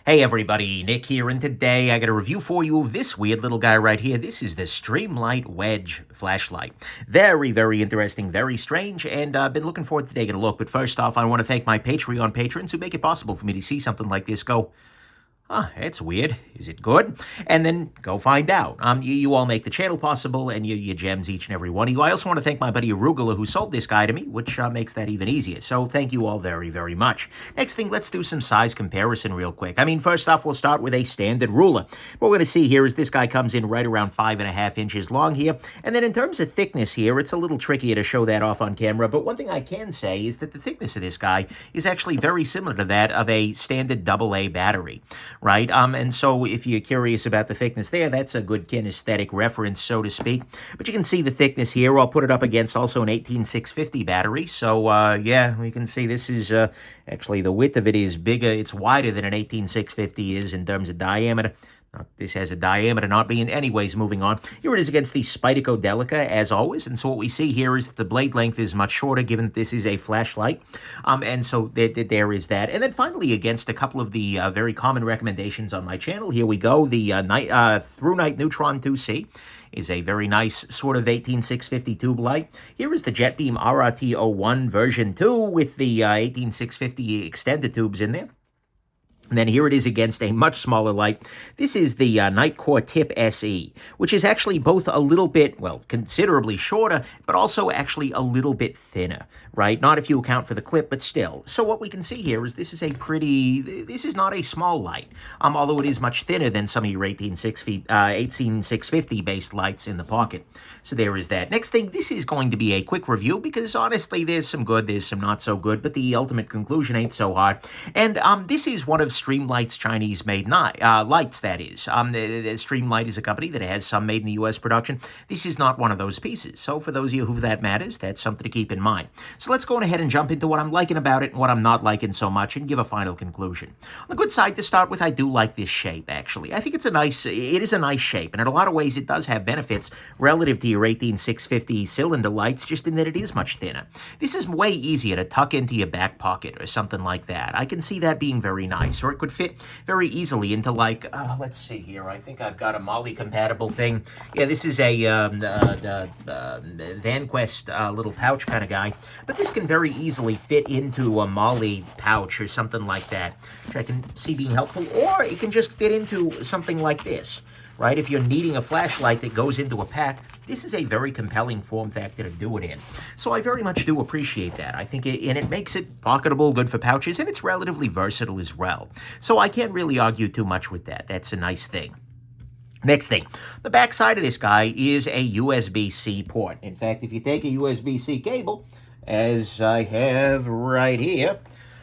Hey everybody, Nick here, and today I got a review for you of this weird little guy right here. This is the Streamlight Wedge flashlight. Very, very interesting, very strange, and I've been looking forward to taking a look. But first off, I want to thank my Patreon patrons who make it possible for me to see something like this go, it's weird. Is it good? And then go find out. You all make the channel possible, and you gems each and every one of you. I also want to thank my buddy Arugula who sold this guy to me, which makes that even easier. So thank you all very, very much. Next thing, let's do some size comparison real quick. First off, we'll start with a standard ruler. What we're going to see here is this guy comes in right around 5.5 inches long here. And then in terms of thickness here, it's a little trickier to show that off on camera. But one thing I can say is that the thickness of this guy is actually very similar to that of a standard AA battery. Right? And so if you're curious about the thickness there, that's a good kinesthetic reference, so to speak. But you can see the thickness here. I'll put it up against also an 18650 battery. So, yeah, we can see this is, actually the width of it is bigger. It's wider than an 18650 is in terms of diameter. This has a diameter not being anyways. Moving on. Here it is against the Spyderco Delica, as always. And so what we see here is that the blade length is much shorter, given that this is a flashlight. And so there is that. And then finally, against a couple of the very common recommendations on my channel, here we go. The Through Night Neutron 2C is a very nice sort of 18650 tube light. Here is the JetBeam RRT01 version 2 with the 18650 extended tubes in there. And then here it is against a much smaller light. This is the Nightcore Tip SE, which is actually both a little bit, well, considerably shorter, but also actually a little bit thinner, right? Not if you account for the clip, but still. So what we can see here is this is not a small light, although it is much thinner than some of your 18650 based lights in the pocket. So there is that. Next thing, this is going to be a quick review because honestly, there's some good, there's some not so good, but the ultimate conclusion ain't so hard. And this is one of Streamlight's Chinese-made lights, that is. The Streamlight is a company that has some made in the U.S. production. This is not one of those pieces. So for those of you who that matters, that's something to keep in mind. So let's go ahead and jump into what I'm liking about it and what I'm not liking so much and give a final conclusion. On the good side to start with, I do like this shape, actually. I think it is a nice shape, and in a lot of ways it does have benefits relative to your 18650 cylinder lights, just in that it is much thinner. This is way easier to tuck into your back pocket or something like that. I can see that being very nice. Or it could fit very easily into, like, let's see here. I think I've got a Molly-compatible thing. Yeah, this is a VanQuest little pouch kind of guy. But this can very easily fit into a Molly pouch or something like that, which I can see being helpful. Or it can just fit into something like this, right? If you're needing a flashlight that goes into a pack, this is a very compelling form factor to do it in. So I very much do appreciate that. I think it makes it pocketable, good for pouches, and it's relatively versatile as well. So I can't really argue too much with that. That's a nice thing. Next thing, the back side of this guy is a USB-C port. In fact, if you take a USB-C cable, as I have right here,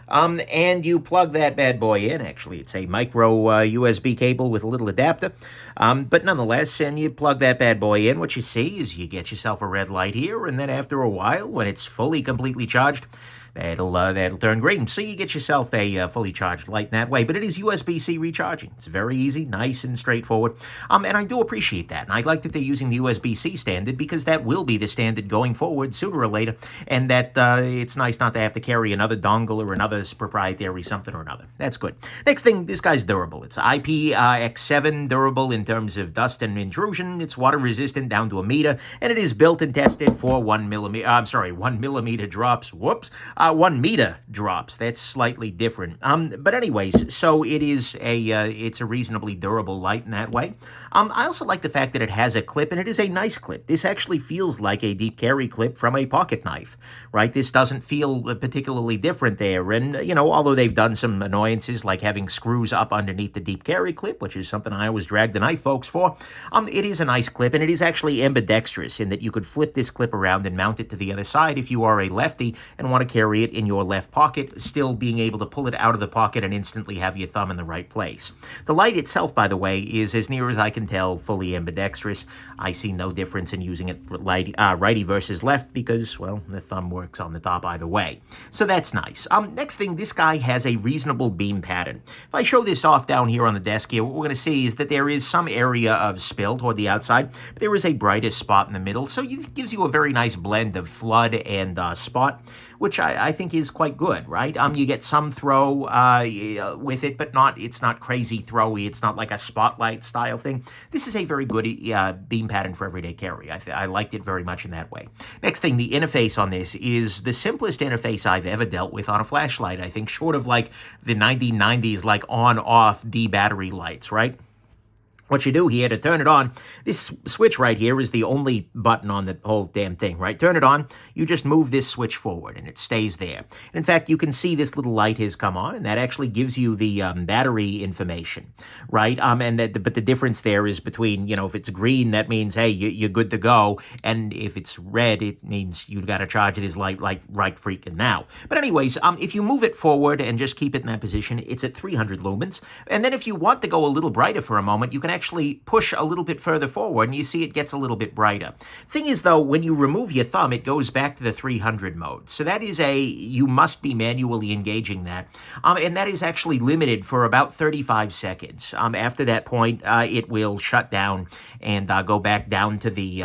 and you plug that bad boy in. Actually, it's a micro USB cable with a little adapter. But nonetheless, and you plug that bad boy in, what you see is you get yourself a red light here, and then after a while, when it's fully, completely charged, that'll turn green. So you get yourself a fully charged light in that way. But it is USB-C recharging. It's very easy, nice and straightforward. And I do appreciate that. And I like that they're using the USB-C standard because that will be the standard going forward sooner or later. And that it's nice not to have to carry another dongle or another proprietary something or another. That's good. Next thing, this guy's durable. It's IPX7 durable in terms of dust and intrusion. It's water resistant down to 1 meter. And it is built and tested for 1 millimeter drops. Whoops. 1 meter drops. That's slightly different. But anyways, so it's a reasonably durable light in that way. I also like the fact that it has a clip, and it is a nice clip. This actually feels like a deep carry clip from a pocket knife, right? This doesn't feel particularly different there. And, although they've done some annoyances like having screws up underneath the deep carry clip, which is something I always drag the knife folks for, it is a nice clip, and it is actually ambidextrous in that you could flip this clip around and mount it to the other side if you are a lefty and want to carry it in your left pocket, still being able to pull it out of the pocket and instantly have your thumb in the right place. The light itself, by the way, is, as near as I can tell, fully ambidextrous. I see no difference in using it righty versus left because, well, the thumb works on the top either way. So that's nice. Next thing, this guy has a reasonable beam pattern. If I show this off down here on the desk here, what we're going to see is that there is some area of spill toward the outside, but there is a brightest spot in the middle, so it gives you a very nice blend of flood and spot. which I think is quite good, right? You get some throw with it, but it's not crazy throwy. It's not like a spotlight style thing. This is a very good beam pattern for everyday carry. I liked it very much in that way. Next thing, the interface on this is the simplest interface I've ever dealt with on a flashlight, I think, short of like the 1990s, like on-off D-battery lights, right? What you do here to turn it on, this switch right here is the only button on the whole damn thing, right? Turn it on, you just move this switch forward and it stays there. In fact, you can see this little light has come on and that actually gives you the battery information, right? But the difference there is between, if it's green, that means, hey, you're good to go. And if it's red, it means you've got to charge this light like right freaking now. But anyways, if you move it forward and just keep it in that position, it's at 300 lumens. And then if you want to go a little brighter for a moment, you can actually push a little bit further forward and you see it gets a little bit brighter. Thing is though, when you remove your thumb, it goes back to the 300 mode. So that is you must be manually engaging that. And that is actually limited for about 35 seconds. After that point, it will shut down and go back down to the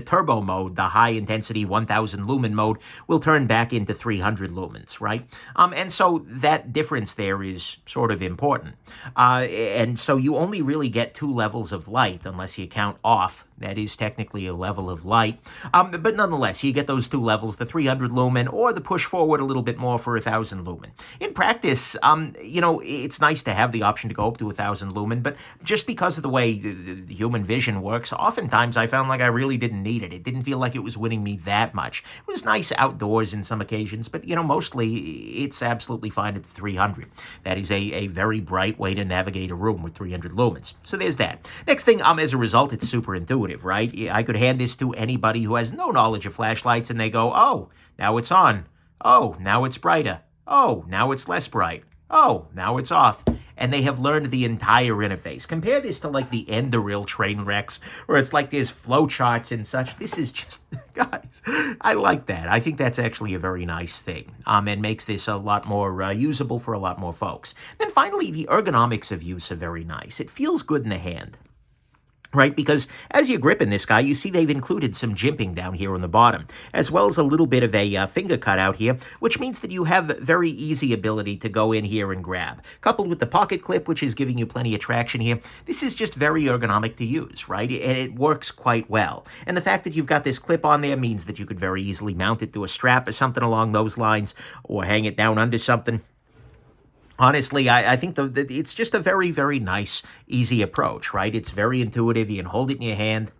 turbo mode, the high intensity 1000 lumen mode will turn back into 300 lumens, right? And so that difference there is sort of important. And so you only really get 2 levels of light unless you count off. That is technically a level of light. But nonetheless, you get those 2 levels, the 300 lumen or the push forward a little bit more for 1000 lumen. In practice, it's nice to have the option to go up to 1000 lumen, but just because of the way the human vision works, oftentimes I found like I really didn't need it. It didn't feel like it was winning me that much. It was nice outdoors in some occasions, but mostly it's absolutely fine at the 300. That is a very bright way to navigate a room with 300 lumens. So there's that. Next thing, as a result, it's super intuitive, right? I could hand this to anybody who has no knowledge of flashlights and they go, oh, now it's on. Oh, now it's brighter. Oh, now it's less bright. Oh, now it's off. And they have learned the entire interface. Compare this to like the Enderil train wrecks, where it's like there's flowcharts and such. This is just, guys, I like that. I think that's actually a very nice thing, and makes this a lot more usable for a lot more folks. Then finally, the ergonomics of use are very nice. It feels good in the hand. Right, because as you're gripping this guy, you see they've included some jimping down here on the bottom, as well as a little bit of a finger cut out here, which means that you have very easy ability to go in here and grab. Coupled with the pocket clip, which is giving you plenty of traction here, this is just very ergonomic to use, right? And it works quite well. And the fact that you've got this clip on there means that you could very easily mount it to a strap or something along those lines, or hang it down under something. Honestly, I think it's just a very, very nice, easy approach, right? It's very intuitive. You can hold it in your hand.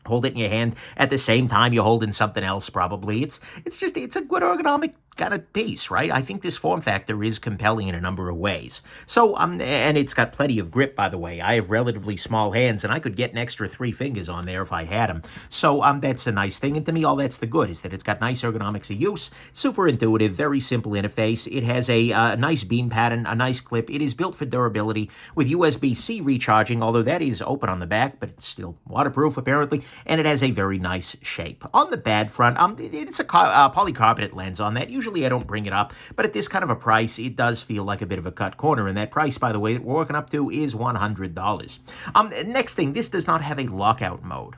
Hold it in your hand at the same time you're holding something else, probably. It's a good ergonomic kind of piece, right? I think this form factor is compelling in a number of ways. So, and it's got plenty of grip, by the way. I have relatively small hands, and I could get an extra 3 fingers on there if I had them. So, that's a nice thing. And to me, all that's the good, is that it's got nice ergonomics of use, super intuitive, very simple interface. It has a nice beam pattern, a nice clip. It is built for durability with USB-C recharging, although that is open on the back, but it's still waterproof, apparently. And it has a very nice shape. On the bad front, it's a polycarbonate lens on that. Usually I don't bring it up, but at this kind of a price, it does feel like a bit of a cut corner. And that price, by the way, that we're working up to is $100. Next thing, this does not have a lockout mode.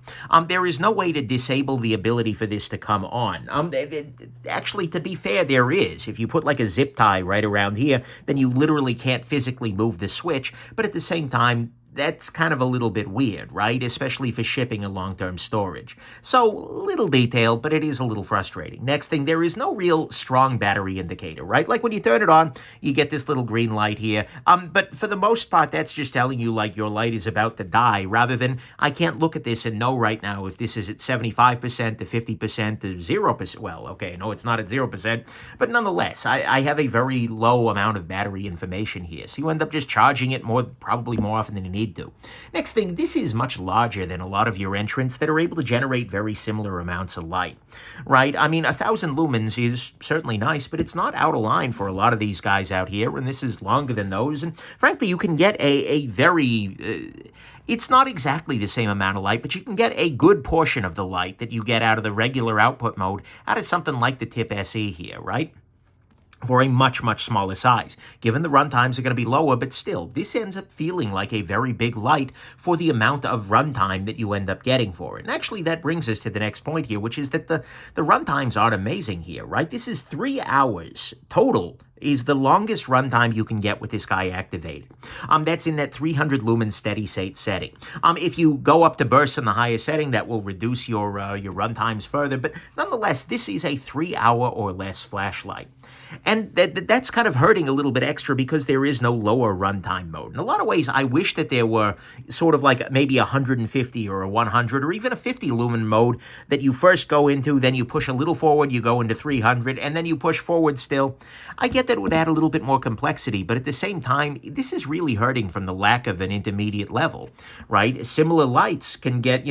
There is no way to disable the ability for this to come on. Actually, to be fair, there is. If you put like a zip tie right around here, then you literally can't physically move the switch. But at the same time, that's kind of a little bit weird, right? Especially for shipping and long-term storage. So, little detail, but it is a little frustrating. Next thing, there is no real strong battery indicator, right? Like when you turn it on, you get this little green light here. But for the most part, that's just telling you like your light is about to die, rather than I can't look at this and know right now if this is at 75% to 50% to 0%. Well, okay, no, it's not at 0%, but nonetheless, I have a very low amount of battery information here. So you end up just charging it probably more often than you need to. Next thing, this is much larger than a lot of your entrants that are able to generate very similar amounts of light, right? I mean, 1000 lumens is certainly nice, but it's not out of line for a lot of these guys out here, and this is longer than those. And frankly, you can get a very... it's not exactly the same amount of light, but you can get a good portion of the light that you get out of the regular output mode out of something like the Tip SE here, right? for a much, much smaller size. Given the runtimes are going to be lower, but still, this ends up feeling like a very big light for the amount of runtime that you end up getting for it. And actually, that brings us to the next point here, which is that the runtimes aren't amazing here, right? This is 3 hours total is the longest runtime you can get with this guy activated. That's in that 300 lumen steady state setting. If you go up to burst in the higher setting, that will reduce your runtimes further, but nonetheless, this is a 3 hour or less flashlight. And that's kind of hurting a little bit extra because there is no lower runtime mode. In a lot of ways, I wish that there were sort of like maybe 150 or a 100 or even a 50 lumen mode that you first go into, then you push a little forward, you go into 300, and then you push forward still. I get that it would add a little bit more complexity, but at the same time, this is really hurting from the lack of an intermediate level, right? Similar lights can get,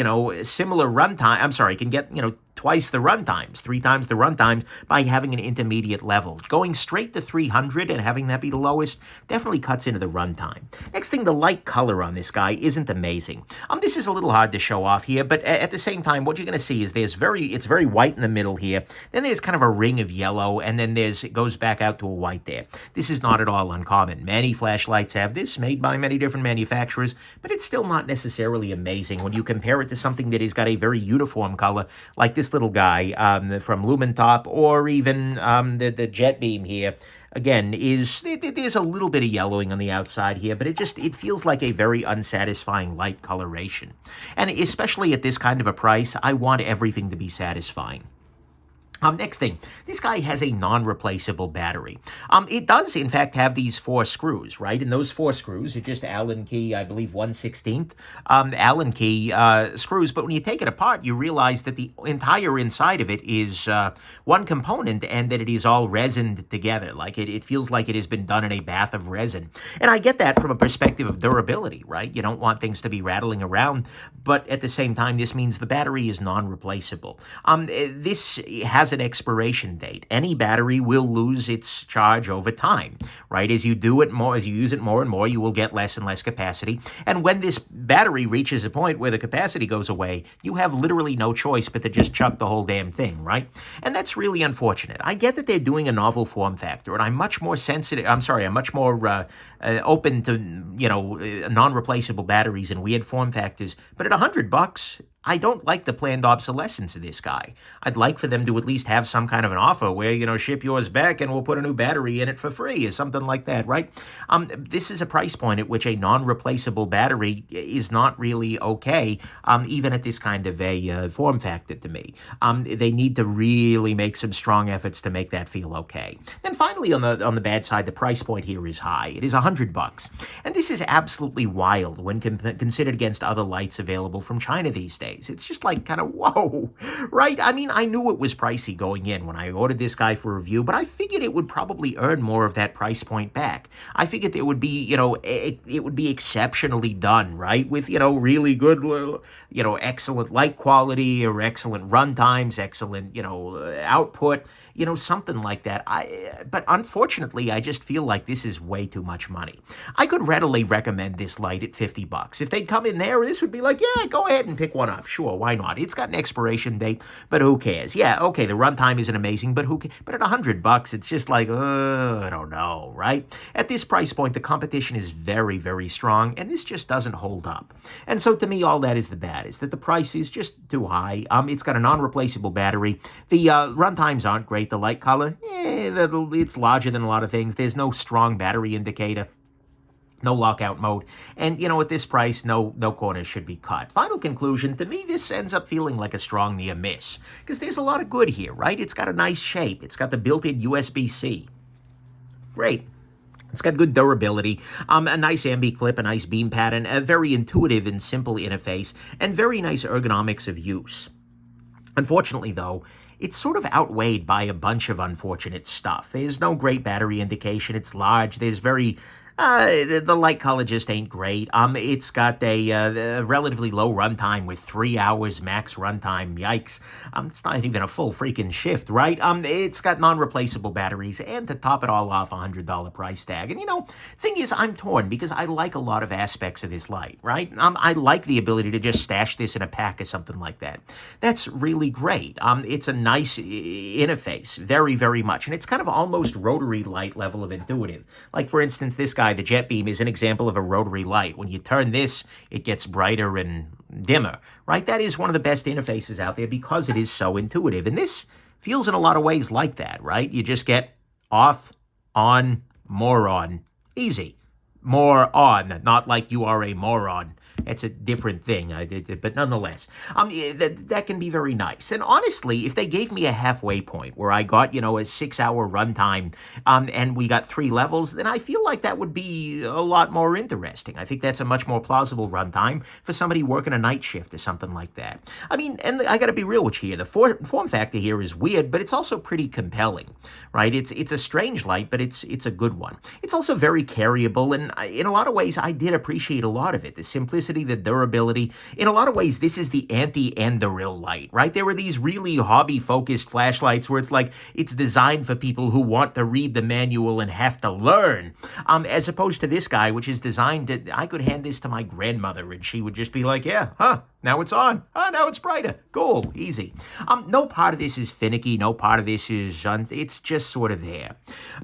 similar runtime, can get, twice the runtimes, 3 times the runtimes by having an intermediate level. Going straight to 300 and having that be the lowest definitely cuts into the runtime. Next thing, the light color on this guy isn't amazing. This is a little hard to show off here, but at the same time, what you're going to see is it's very white in the middle here. Then there's kind of a ring of yellow, and then it goes back out to a white there. This is not at all uncommon. Many flashlights have this, made by many different manufacturers, but it's still not necessarily amazing when you compare it to something that has got a very uniform color like this little guy from Lumentop, or even the Jet Beam here. Again, there's a little bit of yellowing on the outside here, but it feels like a very unsatisfying light coloration. And especially at this kind of a price, I want everything to be satisfying. Next thing, this guy has a non-replaceable battery. It does, in fact, have these 4 screws, right? And those 4 screws are just Allen key, I believe, 1/16 Allen key screws. But when you take it apart, you realize that the entire inside of it is one component and that it is all resined together. Like it feels like it has been done in a bath of resin. And I get that from a perspective of durability, right? You don't want things to be rattling around. But at the same time, this means the battery is non-replaceable. This has an expiration date. Any battery will lose its charge over time, right? As you use it more and more, you will get less and less capacity. And when this battery reaches a point where the capacity goes away, you have literally no choice but to just chuck the whole damn thing, right? And that's really unfortunate. I get that they're doing a novel form factor, and I'm much more open to, non-replaceable batteries and weird form factors. But at $100, I don't like the planned obsolescence of this guy. I'd like for them to at least have some kind of an offer where, ship yours back and we'll put a new battery in it for free or something like that, right? This is a price point at which a non-replaceable battery is not really okay, even at this kind of a form factor to me. They need to really make some strong efforts to make that feel okay. Then finally, on the bad side, the price point here is high. It is $100. And this is absolutely wild when considered against other lights available from China these days. It's just like kind of, whoa, right? I mean, I knew it was pricey going in when I ordered this guy for review, but I figured it would probably earn more of that price point back. I figured it would be, it would be exceptionally done, right? With, really good, excellent light quality or excellent run times, excellent, output, something like that. But unfortunately, I just feel like this is way too much money. I could readily recommend this light at $50. If they come in there, this would be like, yeah, go ahead and pick one up. Sure, why not? It's got an expiration date, but who cares? Yeah, okay, the runtime isn't amazing, but but at $100, it's just like, I don't know, right? At this price point, the competition is very, very strong, and this just doesn't hold up. And so to me, all that is the bad, is that the price is just too high. It's got a non-replaceable battery. The runtimes aren't great. The light color, it's larger than a lot of things. There's no strong battery indicator. No lockout mode. And, at this price, no corners should be cut. Final conclusion, to me, this ends up feeling like a strong near miss. Because there's a lot of good here, right? It's got a nice shape. It's got the built-in USB-C. Great. It's got good durability, a nice ambi clip, a nice beam pattern, a very intuitive and simple interface, and very nice ergonomics of use. Unfortunately, though, it's sort of outweighed by a bunch of unfortunate stuff. There's no great battery indication. It's large. There's very The light color just ain't great. It's got a relatively low runtime with 3 hours max runtime. Yikes. It's not even a full freaking shift, right? It's got non-replaceable batteries, and to top it all off, $100 price tag. And thing is, I'm torn because I like a lot of aspects of this light, right? I like the ability to just stash this in a pack or something like that. That's really great. It's a nice interface, very, very much, and it's kind of almost rotary light level of intuitive. Like, for instance, this guy, the Jet Beam, is an example of a rotary light. When you turn this, it gets brighter and dimmer, right? That is one of the best interfaces out there because it is so intuitive. And this feels in a lot of ways like that, right? You just get off, on, more on. Easy. More on, not like you are a moron. It's a different thing, but nonetheless, that can be very nice. And honestly, if they gave me a halfway point where I got, a 6-hour runtime, and we got 3 levels, then I feel like that would be a lot more interesting. I think that's a much more plausible runtime for somebody working a night shift or something like that. I mean, and I got to be real with you here. The form factor here is weird, but it's also pretty compelling, right? It's a strange light, but it's a good one. It's also very carryable, and in a lot of ways, I did appreciate a lot of it. The simplicity, the durability. In a lot of ways, this is the anti-Anduril light, right? There were these really hobby-focused flashlights where it's designed for people who want to read the manual and have to learn, as opposed to this guy, which is designed that I could hand this to my grandmother and she would just be like, yeah, now it's on. Now it's brighter. Cool. Easy. No part of this is finicky. No part of this is... it's just sort of there.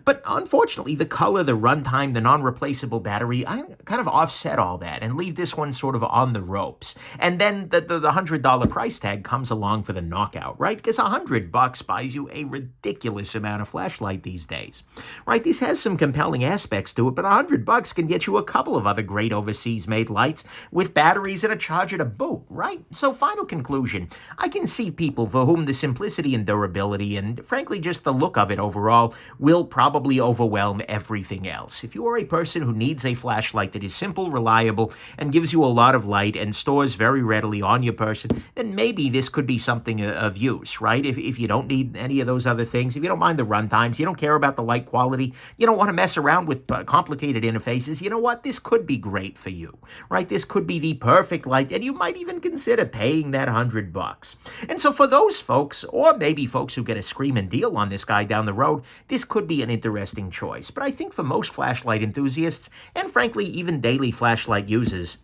But unfortunately, the color, the runtime, the non-replaceable battery, I kind of offset all that and leave this one sort of on the ropes. And then the $100 price tag comes along for the knockout, right? Because $100 buys you a ridiculous amount of flashlight these days, right? This has some compelling aspects to it, but $100 can get you a couple of other great overseas-made lights with batteries and a charger to boot. Right? So, final conclusion, I can see people for whom the simplicity and durability and, frankly, just the look of it overall will probably overwhelm everything else. If you are a person who needs a flashlight that is simple, reliable, and gives you a lot of light and stores very readily on your person, then maybe this could be something of use, right? If you don't need any of those other things, if you don't mind the runtimes, you don't care about the light quality, you don't want to mess around with complicated interfaces, you know what? This could be great for you, right? This could be the perfect light, and you might even consider paying that $100. And so for those folks, or maybe folks who get a screaming deal on this guy down the road, this could be an interesting choice. But I think for most flashlight enthusiasts, and frankly, even daily flashlight users,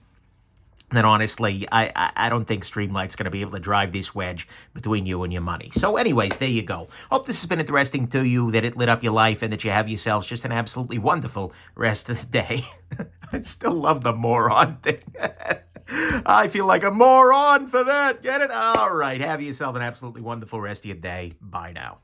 then honestly, I don't think Streamlight's going to be able to drive this wedge between you and your money. So anyways, there you go. Hope this has been interesting to you, that it lit up your life, and that you have yourselves just an absolutely wonderful rest of the day. I still love the moron thing. I feel like a moron for that. Get it? All right. Have yourself an absolutely wonderful rest of your day. Bye now.